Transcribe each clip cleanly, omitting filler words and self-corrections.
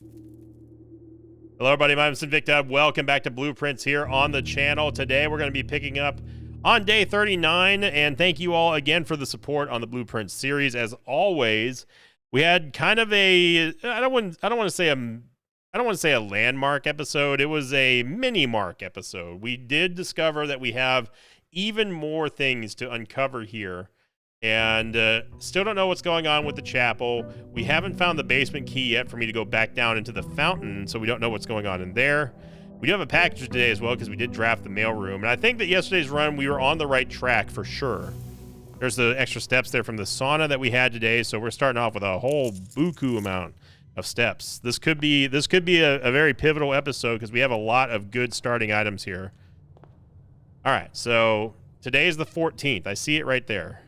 Hello everybody, my name is Invicta. Welcome back to Blueprints here on the channel. Today we're going to be picking up on day 39, and thank you all again for the support on the Blueprints series. As always, we had kind of a I don't want to say a landmark episode. It was a mini mark episode. We did discover that we have even more things to uncover here. And still don't know what's going on with the chapel. We haven't found the basement key yet for me to go back down into the fountain, so we don't know what's going on in there. We do have a package today as well because we did draft the mailroom. And I think that yesterday's run, we were on the right track for sure. There's the extra steps there from the sauna that we had today, so we're starting off with a whole buku amount of steps. This could be a very pivotal episode because we have a lot of good starting items here. All right, so today's the 14th. I see it right there.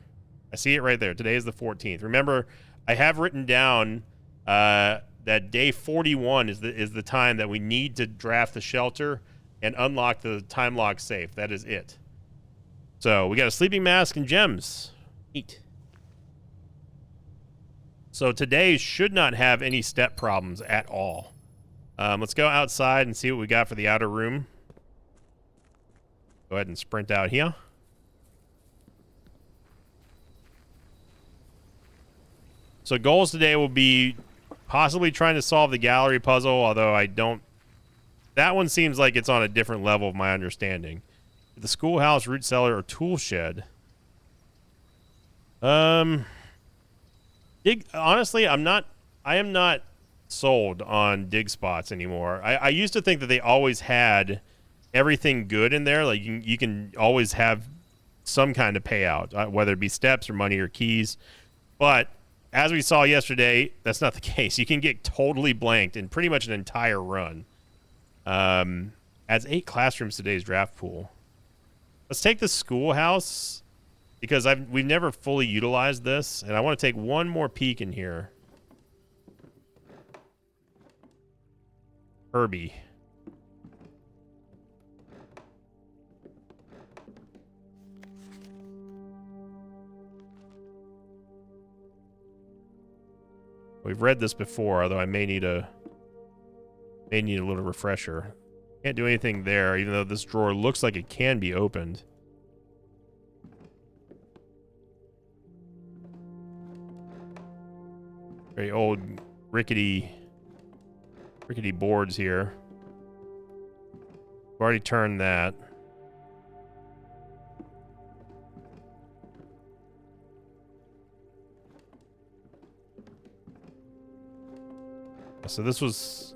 Today is the 14th. Remember, I have written down that day 41 is the time that we need to draft the shelter and unlock the time lock safe. That is it. So we got a sleeping mask and gems. Neat. So today should not have any step problems at all. Let's go outside and see what we got for the outer room. Go ahead and sprint out here. So goals today will be possibly trying to solve the gallery puzzle, although I don't... That one seems like it's on a different level of my understanding. The schoolhouse, root cellar, or tool shed. Honestly, I am not sold on dig spots anymore. I used to think that they always had everything good in there. Like you can always have some kind of payout, whether it be steps or money or keys. But as we saw yesterday, that's not the case. You can get totally blanked in pretty much an entire run. Adds 8 classrooms to today's draft pool. Let's take the schoolhouse because we've never fully utilized this, and I want to take one more peek in here. Herbie. We've read this before, although I may need a little refresher. Can't do anything there, even though this drawer looks like it can be opened. Very old, rickety boards here. We've already turned that. So this was...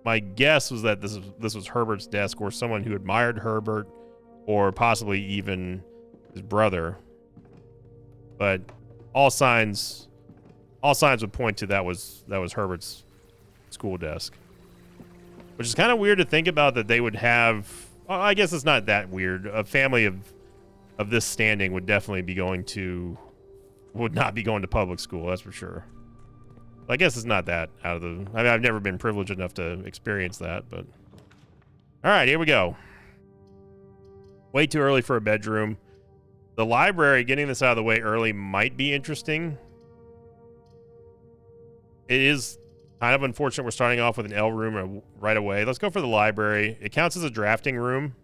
My guess was that this was Herbert's desk, or someone who admired Herbert, or possibly even his brother. But all signs would point to that was Herbert's school desk. Which is kind of weird to think about that they would have... Well, I guess it's not that weird. A family of this standing would definitely be would not be going to public school, that's for sure. I guess it's not that out of the... I mean, I've never been privileged enough to experience that, but... All right, here we go. Way too early for a bedroom. The library, getting this out of the way early might be interesting. It is kind of unfortunate we're starting off with an L room right away. Let's go for the library. It counts as a drafting room.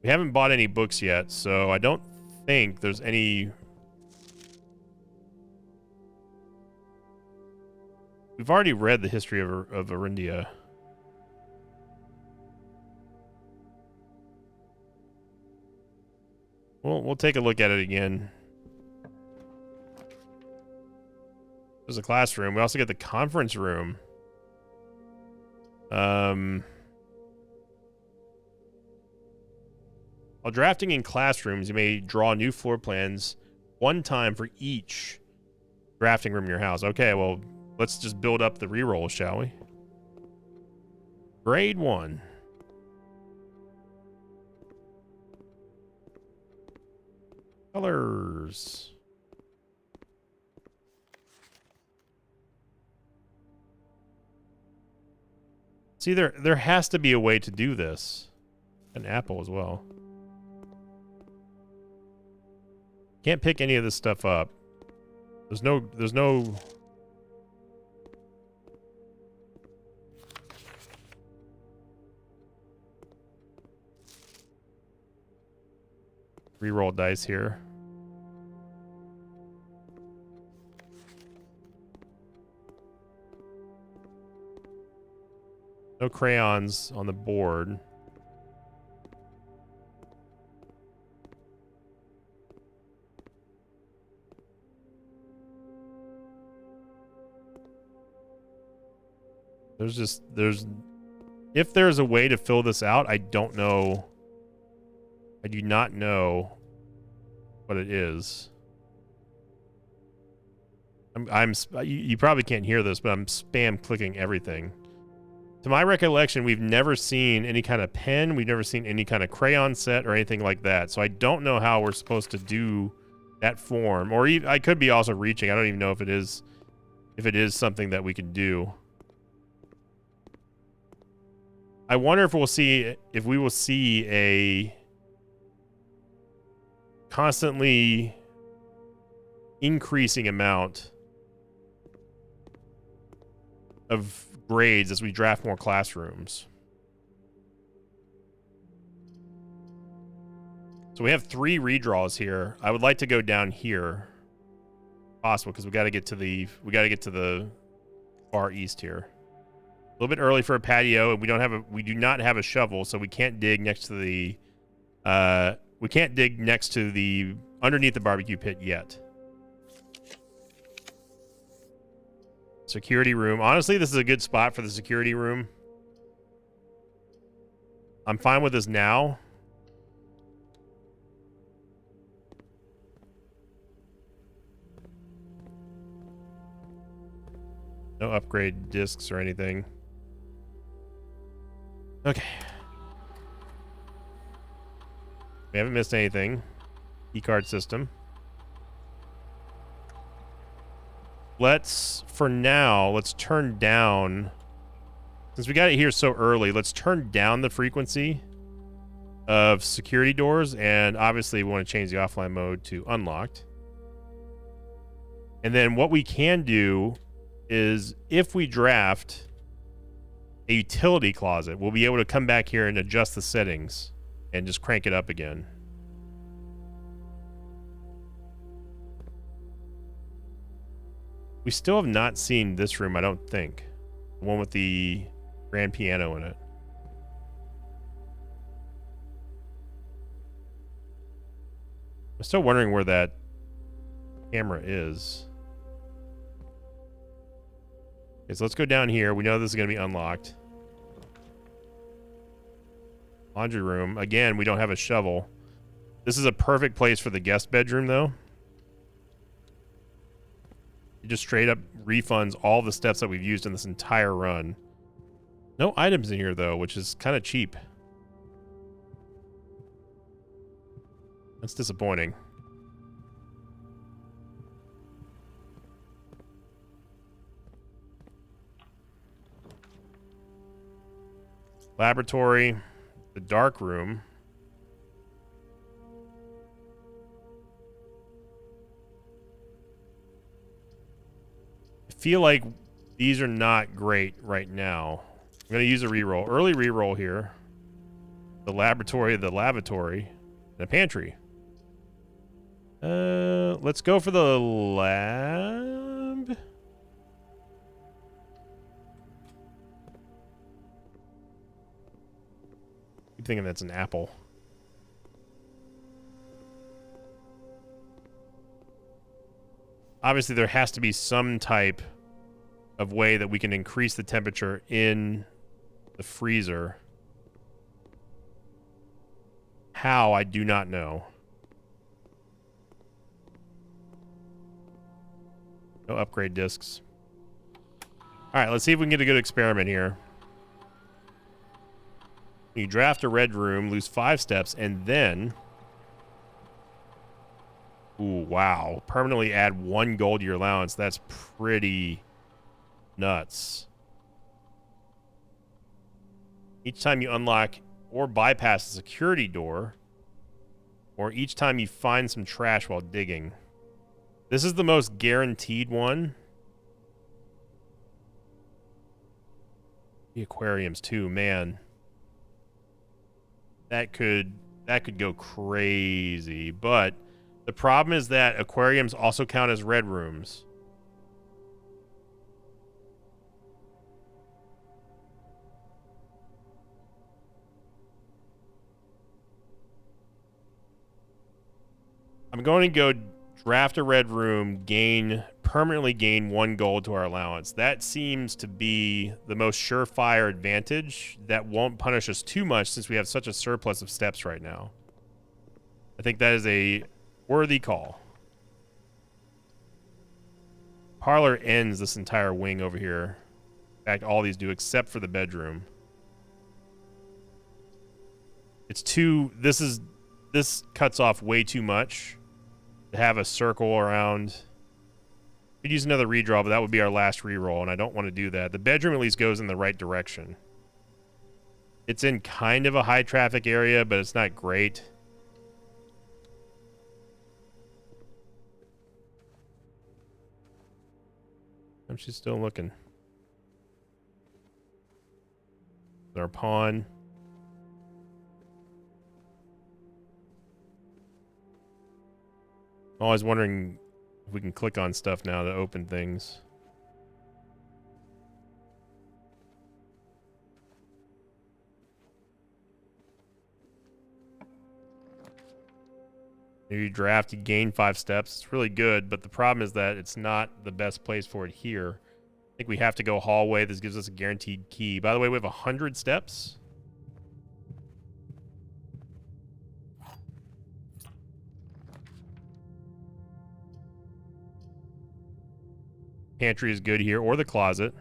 We haven't bought any books yet, so I don't think there's any... We've already read the history of Arindia. We'll take a look at it again. There's a classroom. We also get the conference room. While drafting in classrooms, you may draw new floor plans one time for each drafting room in your house. Okay, well... Let's just build up the reroll, shall we? Grade 1. Colors. See, there has to be a way to do this. An apple as well. Can't pick any of this stuff up. There's no Reroll dice here. No crayons on the board. If there's a way to fill this out, I don't know. I do not know what it is. You probably can't hear this, but I'm spam clicking everything. To my recollection, we've never seen any kind of pen. We've never seen any kind of crayon set or anything like that. So I don't know how we're supposed to do that form. Or even, I could be also reaching. I don't even know if it is something that we can do. I wonder if we will see a constantly increasing amount of grades as we draft more classrooms. So we have 3 redraws here. I would like to go down here, if possible, because we got to get to the far east here. A little bit early for a patio, and we do not have a shovel, so we can't dig next to the underneath the barbecue pit yet. Security room. Honestly, this is a good spot for the security room. I'm fine with this now. No upgrade discs or anything. Okay. We haven't missed anything. Keycard system. For now, let's turn down, since we got it here so early, let's turn down the frequency of security doors, and obviously we want to change the offline mode to unlocked. And then what we can do is, if we draft a utility closet, we'll be able to come back here and adjust the settings and just crank it up again. We still have not seen this room, I don't think. The one with the grand piano in it. I'm still wondering where that camera is. Okay, so let's go down here. We know this is going to be unlocked. Laundry room. Again, we don't have a shovel. This is a perfect place for the guest bedroom, though. It just straight up refunds all the steps that we've used in this entire run. No items in here, though, which is kind of cheap. That's disappointing. Laboratory. The dark room. I feel like these are not great right now. I'm going to use a reroll. Early reroll here. The laboratory, the lavatory, and the pantry. Let's go for the lab. Keep thinking that's an apple. Obviously, there has to be some type of way that we can increase the temperature in the freezer. How, I do not know. No upgrade discs. Alright, let's see if we can get a good experiment here. You draft a red room, lose 5 steps, and then... Ooh, wow. Permanently add 1 gold to your allowance. That's pretty nuts. Each time you unlock or bypass a security door, or each time you find some trash while digging. This is the most guaranteed one. The aquariums too, man. That could That could go crazy. But the problem is that aquariums also count as red rooms. I'm going to go draft a red room, permanently gain 1 gold to our allowance. That seems to be the most surefire advantage that won't punish us too much since we have such a surplus of steps right now. I think that is a worthy call. Parlor ends this entire wing over here. In fact, all these do except for the bedroom. It's too... This cuts off way too much to have a circle around. We'd use another redraw, but that would be our last reroll, and I don't want to do that. The bedroom at least goes in the right direction. It's in kind of a high traffic area, but it's not great. She's still looking. Our pawn. I'm always wondering if we can click on stuff now to open things. You draft, you gain 5 steps. It's really good, but the problem is that it's not the best place for it here. I think we have to go hallway. This gives us a guaranteed key. By the way, we have 100 steps. Pantry is good here, or the closet.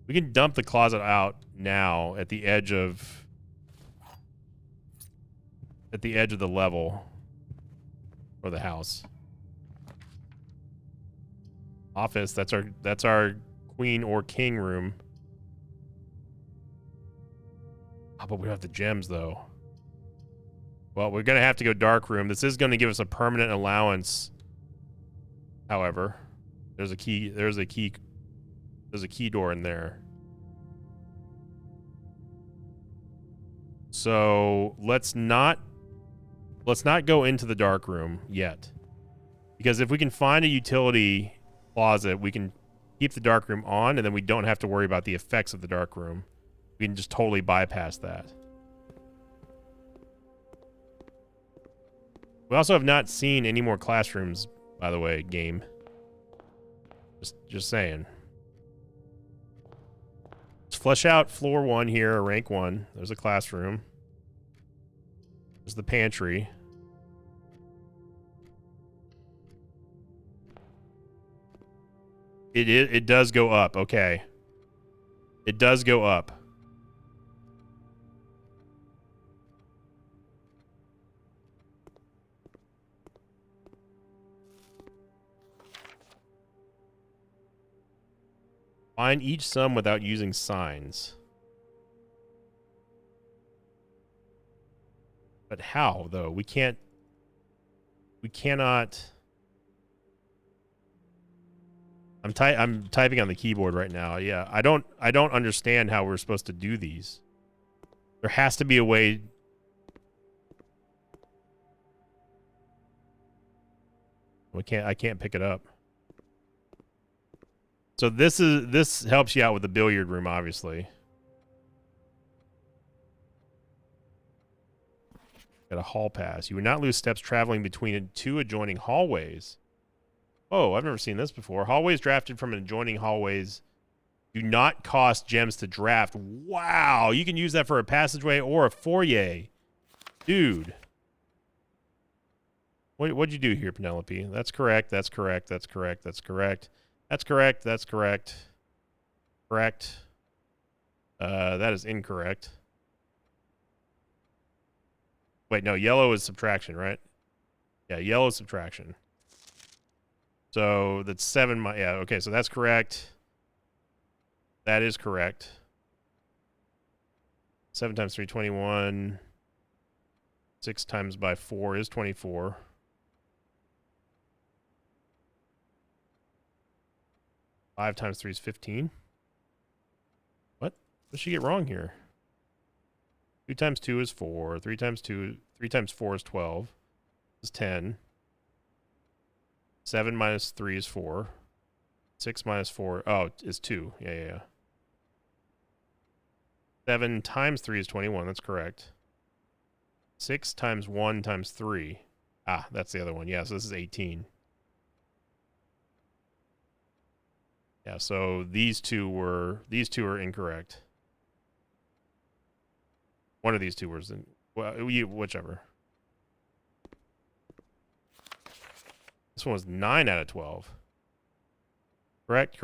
We can dump the closet out now at the edge of the level or the house. Office, that's our queen or king room. Oh, but we don't have the gems though. Well, we're gonna have to go dark room. This is gonna give us a permanent allowance. However, there's a key door in there. So let's not go into the dark room yet. Because if we can find a utility closet, we can keep the dark room on, and then we don't have to worry about the effects of the dark room. We can just totally bypass that. We also have not seen any more classrooms, by the way, game. Just saying. Let's flesh out floor 1 here, rank 1. There's a classroom. There's the pantry. It does go up. Okay. It does go up. Find each sum without using signs. But how, though? We cannot... I'm typing on the keyboard right now. Yeah, I don't understand how we're supposed to do these. There has to be a way. I can't pick it up. So this helps you out with the billiard room, obviously. Got a hall pass. You would not lose steps traveling between 2 adjoining hallways. Oh, I've never seen this before. Hallways drafted from adjoining hallways do not cost gems to draft. Wow, you can use that for a passageway or a foyer. Dude. What'd you do here, Penelope? That's correct, that's correct, that's correct, that's correct. That's correct, that's correct. Correct. That is incorrect. Wait, no, yellow is subtraction, right? Yeah, yellow is subtraction. So that's 7. Yeah, okay, so that's correct. That is correct. 7 times 3, 21. 6 times by 4 is 24. Five times 3 is 15. What? did she get wrong here? 2 times 2 is 4. 3 times 4 is 12. Is 10. 7 minus 3 is 4. 6 minus 4, oh, is 2. Yeah. 7 times 3 is 21. That's correct. 6 times 1 times 3. Ah, that's the other one. Yeah, so this is 18. Yeah, so these two are incorrect. One of these two was whichever. This one was 9 out of 12. Correct.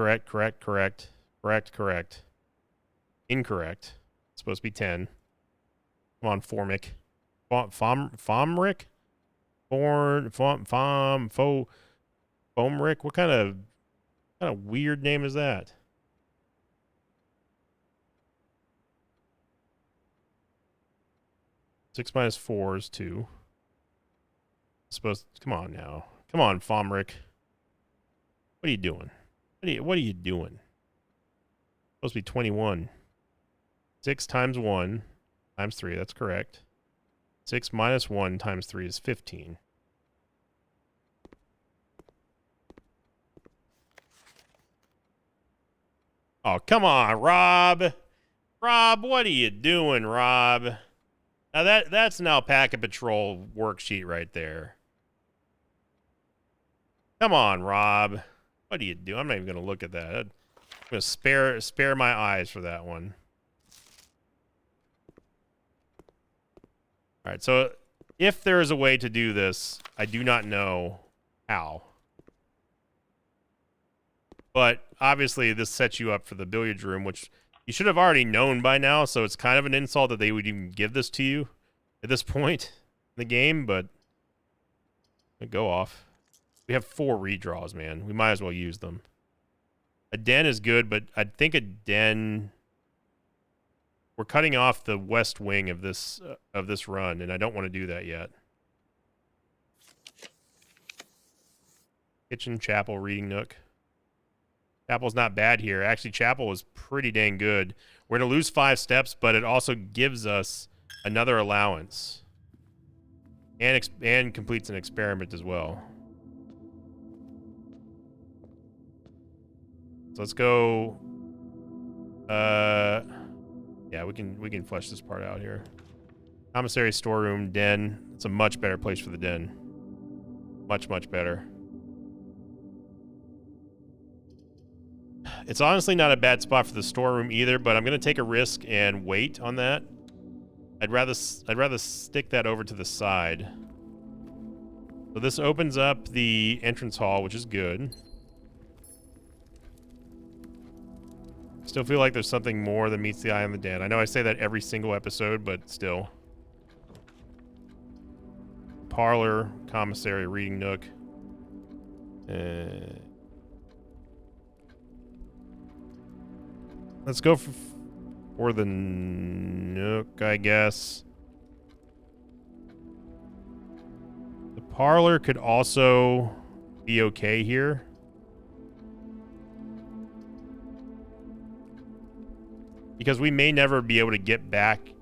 Incorrect. It's supposed to be 10. Come on, Formic. Fomric? Fomric? What kind of weird name is that? Six minus 4 is 2. Come on now. Come on, Fomric. What are you doing? What are you doing? Supposed to be 21. 6 times 1 times 3, that's correct. 6 minus 1 times 3 is 15. Oh, come on, Rob. Rob, what are you doing, Rob? Now that's an Alpaca Patrol worksheet right there. Come on, Rob. What are you doing? I'm not even going to look at that. I'm going to spare my eyes for that one. All right, so if there is a way to do this, I do not know how. But obviously this sets you up for the billiards room, which you should have already known by now, so it's kind of an insult that they would even give this to you at this point in the game, but go off. We have 4 redraws, man. We might as well use them. A den is good, but I think a den... We're cutting off the west wing of this run, and I don't want to do that yet. Kitchen, chapel, reading nook. Chapel's not bad here. Actually, chapel was pretty dang good. We're going to lose 5 steps, but it also gives us another allowance. And completes an experiment as well. So let's go... yeah, we can flesh this part out here. Commissary, storeroom, den. It's a much better place for the den. Much better. It's honestly not a bad spot for the storeroom either, but I'm going to take a risk and wait on that. I'd rather stick that over to the side. So this opens up the entrance hall, which is good. Still feel like there's something more that meets the eye on the den. I know I say that every single episode, but still. Parlor, commissary, reading nook. Let's go for the nook, I guess. The parlor could also be okay here. Because we may never be able to get back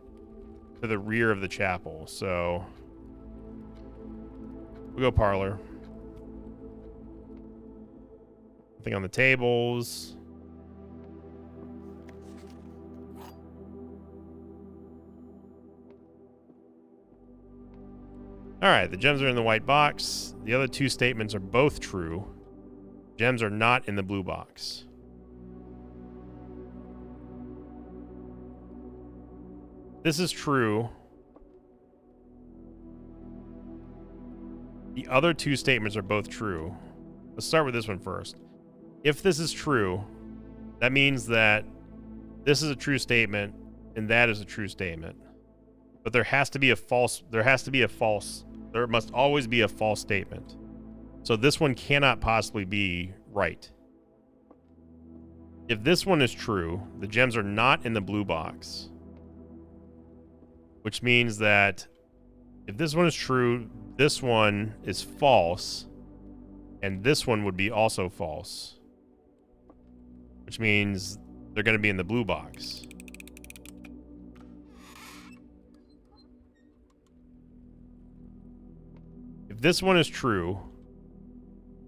to the rear of the chapel, so we'll go parlor. Nothing on the tables. All right, the gems are in the white box. The other 2 statements are both true. Gems are not in the blue box. This is true. The other 2 statements are both true. Let's start with this one first. If this is true, that means that this is a true statement and that is a true statement. But there must always be a false statement. So this one cannot possibly be right. If this one is true, the gems are not in the blue box. Which means that if this one is true, this one is false, and this one would be also false. Which means they're going to be in the blue box. If this one is true,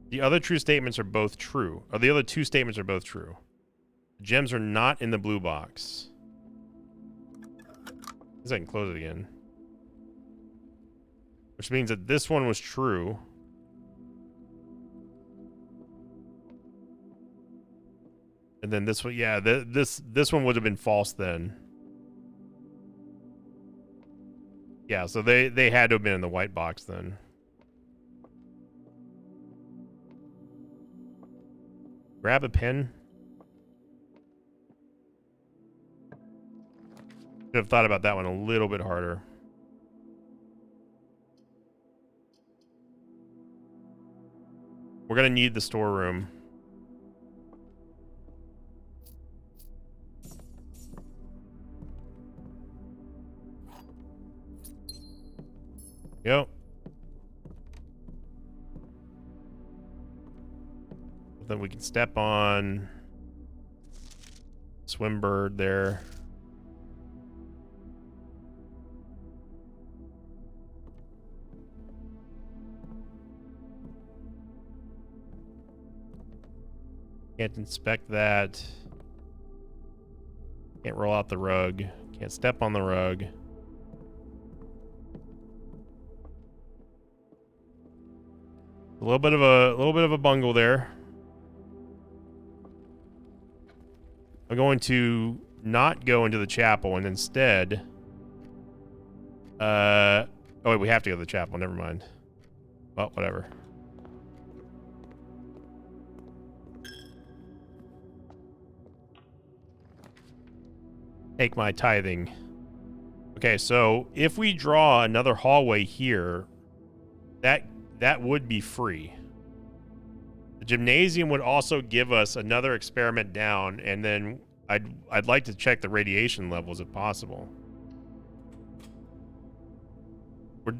the other true statements are both true. Or the other two statements are both true. The gems are not in the blue box. I guess I can close it again. Which means that this one was true. And then this one, yeah, this one would have been false then. Yeah, so they had to have been in the white box then. Grab a pen. Should have thought about that one a little bit harder. We're gonna need the storeroom. Go. Then we can step on Swimbird there. Can't inspect that. Can't roll out the rug. Can't step on the rug. A little bit of a bungle there. I'm going to not go into the chapel and instead oh wait, we have to go to the chapel, never mind. Well, whatever. Take my tithing. Okay, so if we draw another hallway here, that would be free. The gymnasium would also give us another experiment down, and then I'd like to check the radiation levels if possible.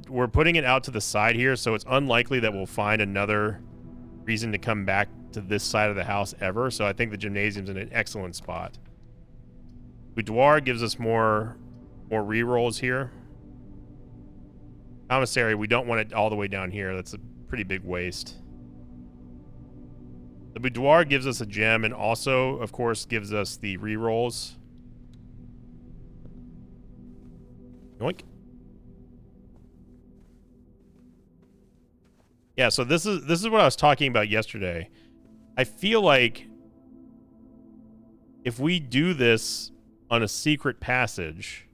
We're putting it out to the side here, so it's unlikely that we'll find another reason to come back to this side of the house ever, so I think the gymnasium's in an excellent spot. Boudoir gives us more re-rolls here. Commissary, we don't want it all the way down here. That's a pretty big waste. The boudoir gives us a gem and also, of course, gives us the re-rolls. Yoink. Yeah, so this is what I was talking about yesterday. I feel like if we do this on a secret passage,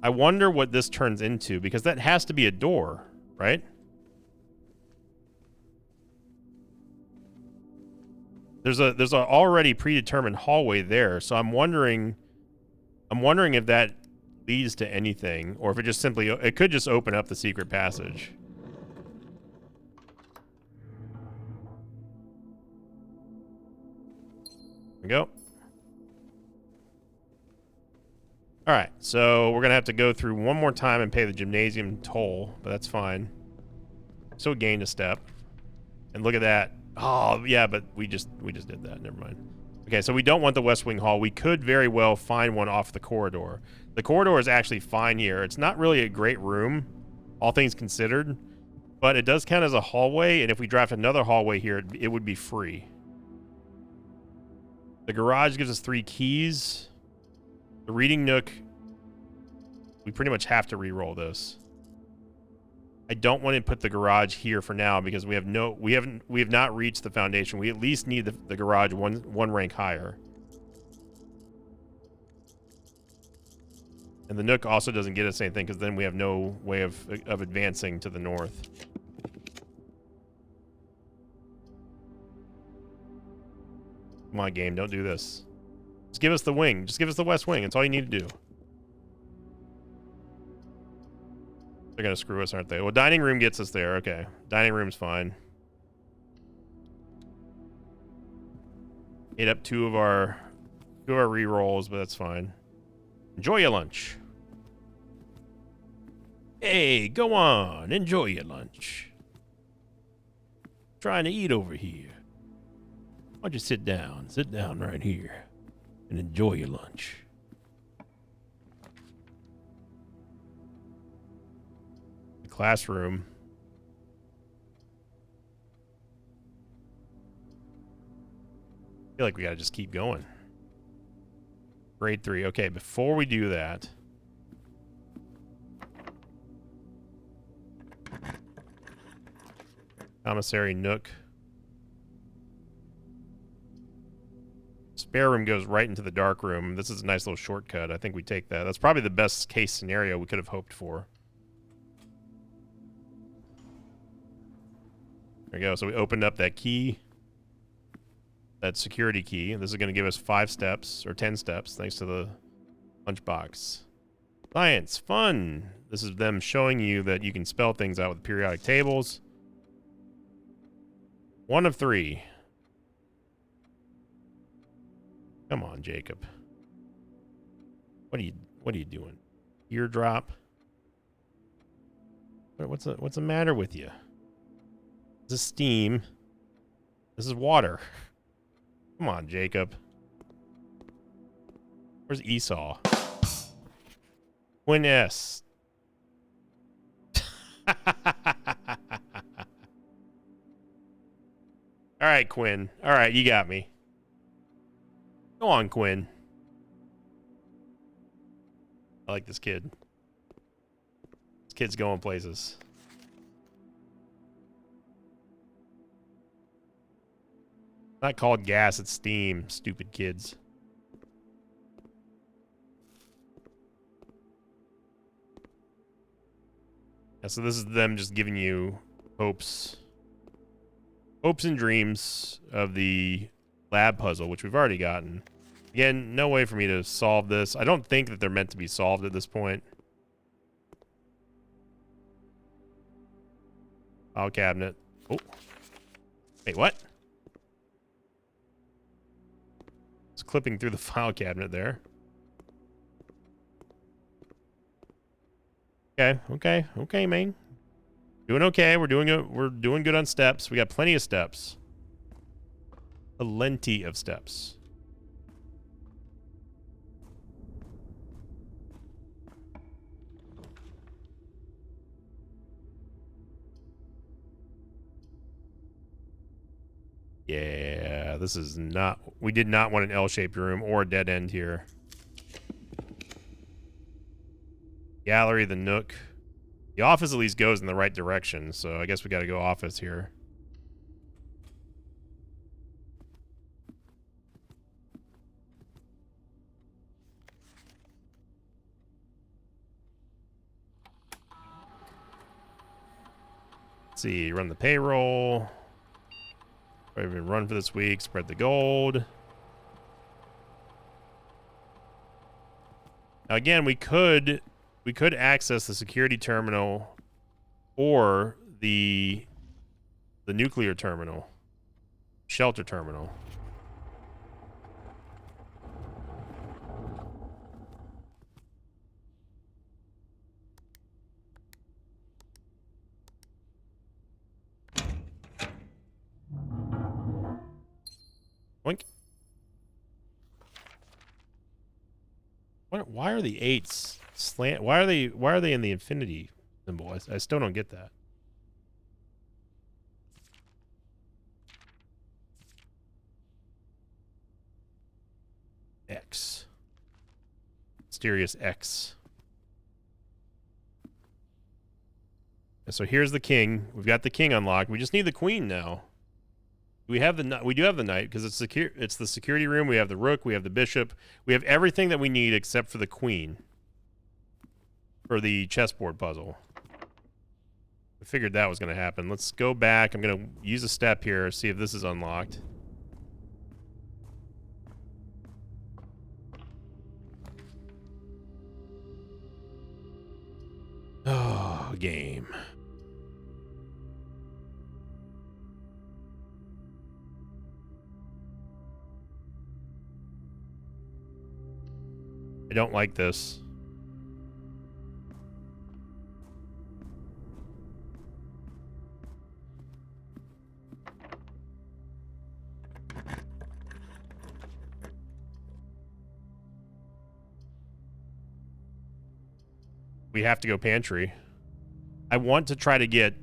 I wonder what this turns into, because that has to be a door, right? There's a already predetermined hallway there, so I'm wondering if that leads to anything, or if it just simply, it could just open up the secret passage. There we go. All right, so we're gonna have to go through one more time and pay the gymnasium toll, but that's fine. So we gained a step, and look at that. Oh yeah, but we just did that. Never mind. Okay, so we don't want the West Wing Hall. We could very well find one off the corridor. The corridor is actually fine here. It's not really a great room, all things considered, but it does count as a hallway. And if we draft another hallway here, it would be free. The garage gives us 3 keys. The reading nook, we pretty much have to re-roll this. I don't want to put the garage here for now because we have not reached the foundation. We at least need the garage one rank higher. And the nook also doesn't get us anything because then we have no way of advancing to the north. Come on, game, don't do this. Just give us the wing. Just give us the west wing. That's all you need to do. They're going to screw us, aren't they? Well, dining room gets us there. Okay. Dining room's fine. Ate up two of our re-rolls, but that's fine. Enjoy your lunch. Hey, go on. Enjoy your lunch. Trying to eat over here. Why don't you sit down? Sit down right here and enjoy your lunch. The classroom. I feel like we gotta just keep going. Grade 3. Okay, before we do that, commissary nook. Spare room goes right into the dark room. This is a nice little shortcut. I think we take that. That's probably the best case scenario we could have hoped for. There we go. So we opened up that key. That security key. This is going to give us 5 steps, or 10 steps, thanks to the lunchbox. Science. Fun. This is them showing you that you can spell things out with periodic tables. 1 of 3. Come on, Jacob. What are you doing? Eardrop? What's the matter with you? This is steam. This is water. Come on, Jacob. Where's Esau? Quinn S. All right, Quinn. All right, you got me. Go on, Quinn. I like this kid. This kid's going places. Not called gas, it's steam, stupid kids. Yeah, so this is them just giving you hopes and dreams of the lab puzzle, which we've already gotten. Again, no way for me to solve this. I don't think that they're meant to be solved at this point. File cabinet. Oh. Wait, what? It's clipping through the file cabinet there. Okay, man. Doing okay. We're doing good on steps. We got plenty of steps. Plenty of steps. Yeah, this is not... We did not want an L-shaped room or a dead end here. Gallery, the nook. The office at least goes in the right direction, so I guess we gotta go office here. Let's see, run the payroll. We've been run for this week. Spread the gold. Now again, we could access the security terminal or the nuclear terminal, shelter terminal. Boink. Why are the 8s slant? Why are they in the infinity symbol? I still don't get that. X. Mysterious X. And so here's the king. We've got the king unlocked. We just need the queen now. We have the we do have the knight because it's secure. It's the security room. We have the rook. We have the bishop. We have everything that we need except for the queen for the chessboard puzzle. I figured that was going to happen. Let's go back. I'm going to use a step here, see if this is unlocked. Oh, game. I don't like this. We have to go pantry. I want to try to get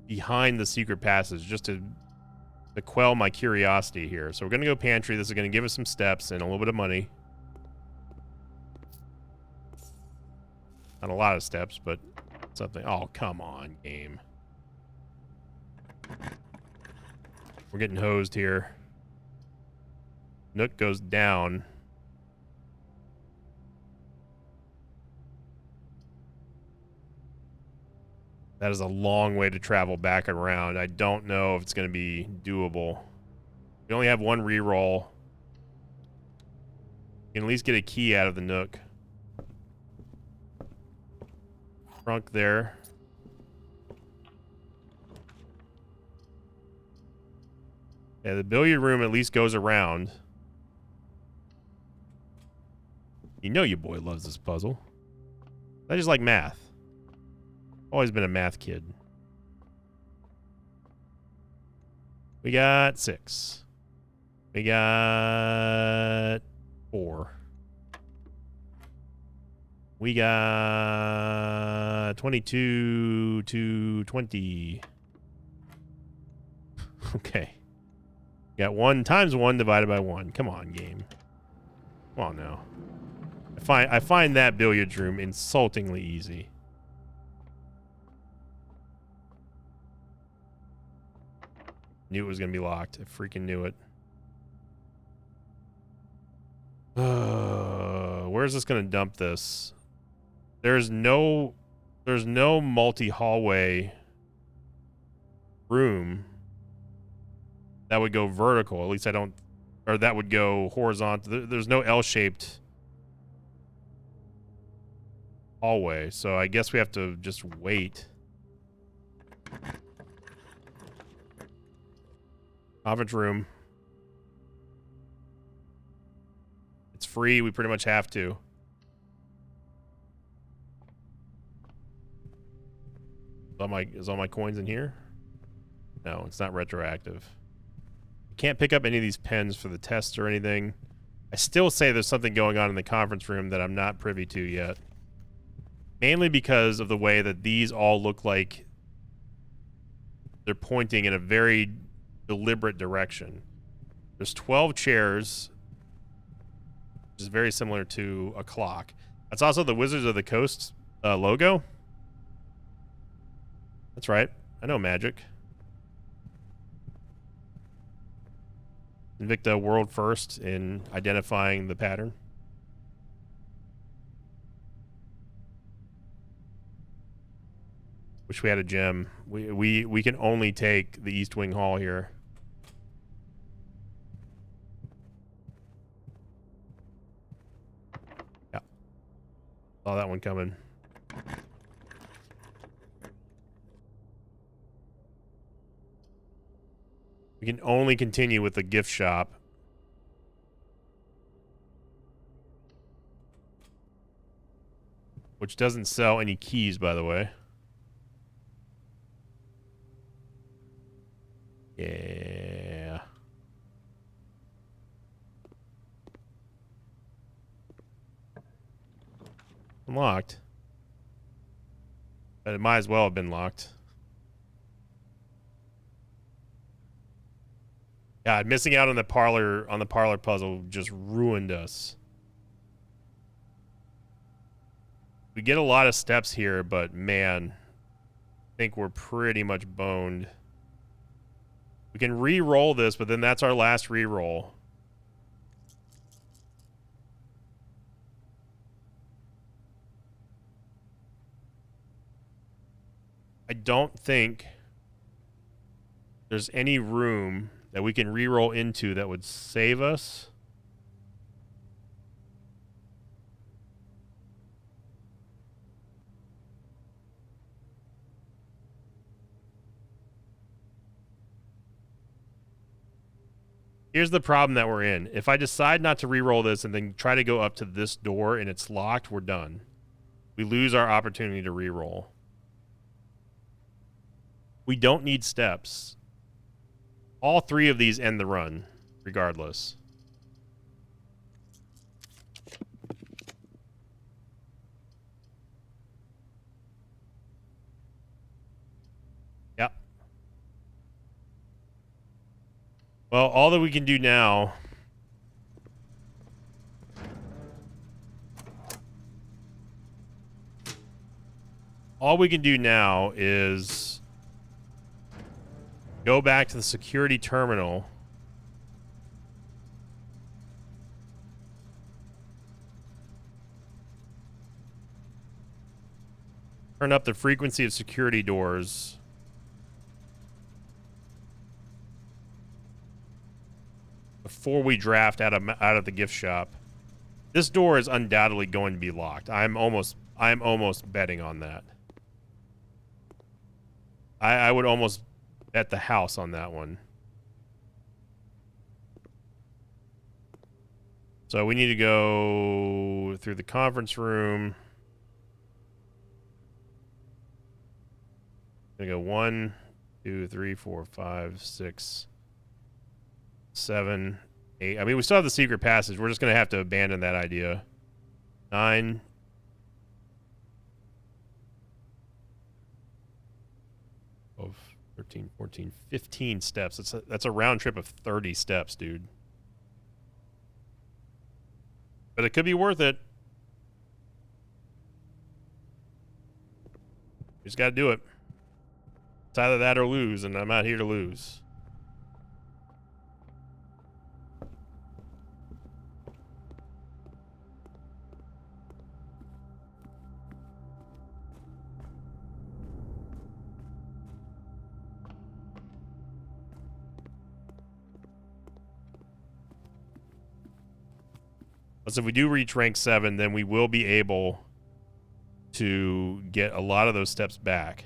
behind the secret passage just to to quell my curiosity here. So we're going to go pantry. This is going to give us some steps and a little bit of money. Not a lot of steps, but something. Oh, come on, game. We're getting hosed here. Nook goes down. That is a long way to travel back and around. I don't know if it's going to be doable. We only have one reroll. You can at least get a key out of the Nook. Trunk there. Yeah, the billiard room at least goes around. You know your boy loves this puzzle. I just like math. Always been a math kid. We got 6. We got 4. We got 22 to 20. Okay. Got 1 times 1 divided by 1. Come on, game. Come on now. I find that billiards room insultingly easy. Knew it was going to be locked. I freaking knew it. Where's this going to dump this? There's no multi-hallway room that would go vertical. At least I don't, or that would go horizontal. There's no L-shaped hallway, so I guess we have to just wait. Conference room. It's free. We pretty much have to. Is all my coins in here? No, it's not retroactive. I can't pick up any of these pens for the test or anything. I still say there's something going on in the conference room that I'm not privy to yet. Mainly because of the way that these all look like they're pointing in a very deliberate direction. There's 12 chairs, which is very similar to a clock. That's also the Wizards of the Coast logo. That's right. I know magic. Invicta world first in identifying the pattern. Wish we had a gem. We can only take the East Wing Hall here. Yeah. Saw that one coming. We can only continue with the gift shop. Which doesn't sell any keys, by the way. Yeah. Unlocked. But it might as well have been locked. God, missing out on the parlor puzzle just ruined us. We get a lot of steps here, but man, I think we're pretty much boned. We can re-roll this, but then that's our last re-roll. I don't think there's any room that we can re-roll into that would save us. Here's the problem that we're in. If I decide not to re-roll this and then try to go up to this door and it's locked, we're done. We lose our opportunity to re-roll. We don't need steps. All 3 of these end the run, regardless. Yep. Well, all that we can do now... All we can do now is go back to the security terminal. Turn up the frequency of security doors. Before we draft out of the gift shop. This door is undoubtedly going to be locked. I'm almost betting on that. I would almost bet the house on that one. So we need to go through the conference room. Gonna go 1, 2, 3, 4, 5, 6, 7, 8. I mean, we still have the secret passage. We're just gonna have to abandon that idea. 9. 12, 13, 14, 15 steps. That's a round trip of 30 steps, dude. But it could be worth it. We just gotta do it. It's either that or lose, and I'm not here to lose. So if we do reach rank 7, then we will be able to get a lot of those steps back.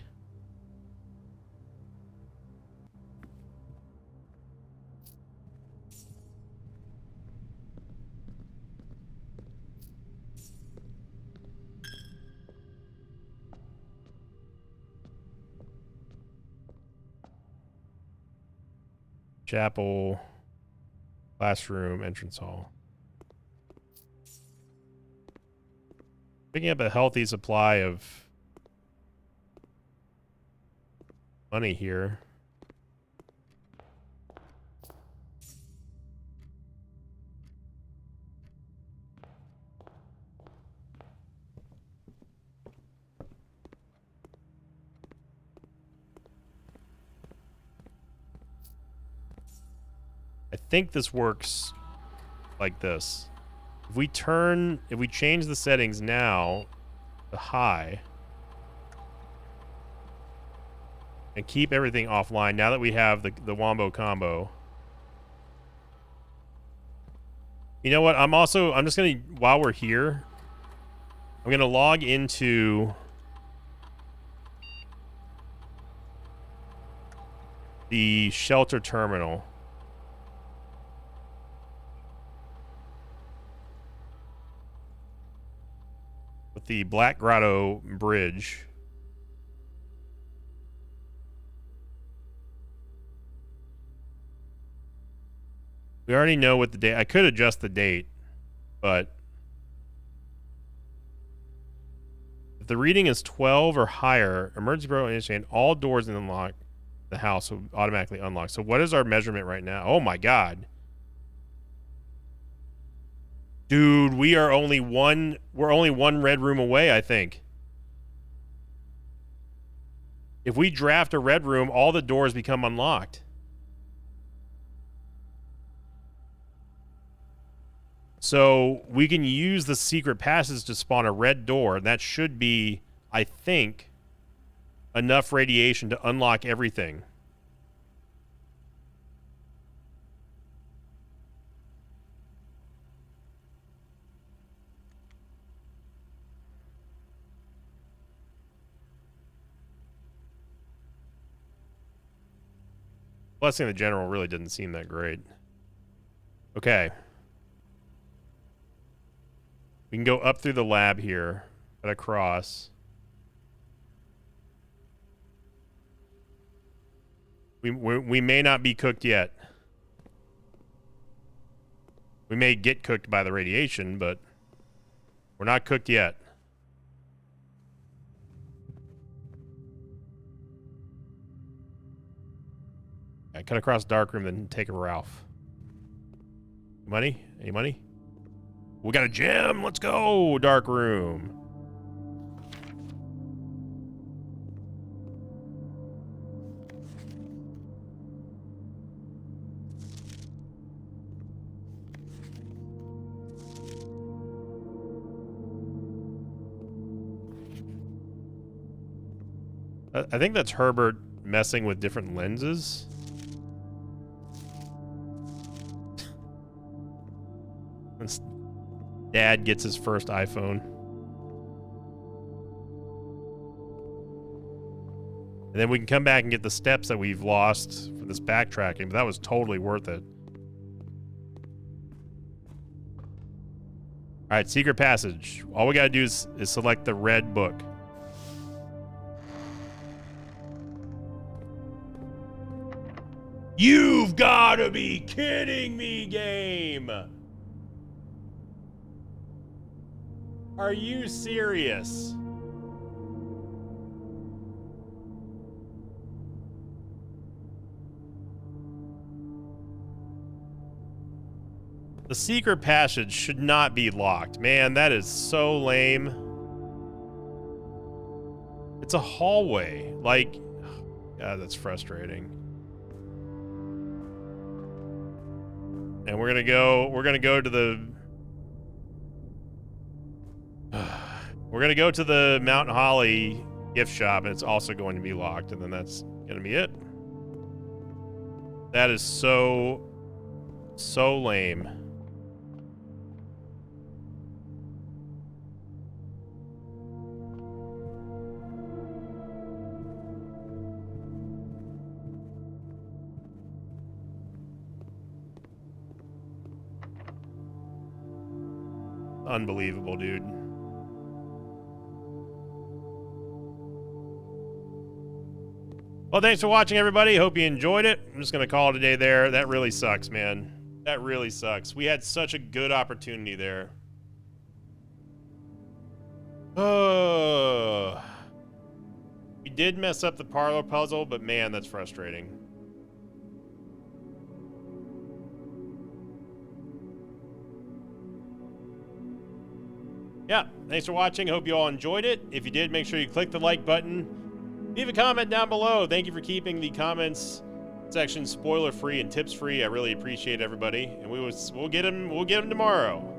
Chapel, classroom, entrance hall. Picking up a healthy supply of money here. I think this works like this. If we change the settings now to high and keep everything offline now that we have the Wombo combo. You know what? I'm just going to, while we're here, I'm going to log into the shelter terminal. With the Black Grotto Bridge. We already know what the date... I could adjust the date, but... if the reading is 12 or higher, emergency protocol initiated, all doors in the house will automatically unlock. So what is our measurement right now? Oh my god. Dude, we're only one red room away, I think. If we draft a red room, all the doors become unlocked. So we can use the secret passage to spawn a red door, and that should be, I think, enough radiation to unlock everything. Blessing of the General really didn't seem that great. Okay. We can go up through the lab here, cut across. We may not be cooked yet. We may get cooked by the radiation, but we're not cooked yet. I cut across dark room, then take a Ralph. Money? Any money? We got a gem. Let's go. Dark room. I think that's Herbert messing with different lenses. Dad gets his first iPhone. And then we can come back and get the steps that we've lost for this backtracking, but that was totally worth it. All right, secret passage. All we gotta do is select the red book. You've gotta be kidding me, game! Are you serious? The secret passage should not be locked. Man, that is so lame. It's a hallway. Like, God, that's frustrating. And we're gonna go to the Mount Holly gift shop, and it's also going to be locked, and then that's gonna be it. That is so lame. Unbelievable, dude. Well, thanks for watching, everybody. Hope you enjoyed it. I'm just going to call it a day there. That really sucks, man. That really sucks. We had such a good opportunity there. Oh. We did mess up the parlor puzzle, but man, that's frustrating. Yeah, thanks for watching. Hope you all enjoyed it. If you did, make sure you click the like button. Leave a comment down below. Thank you for keeping the comments section spoiler free and tips free. I really appreciate everybody, and we'll get them tomorrow.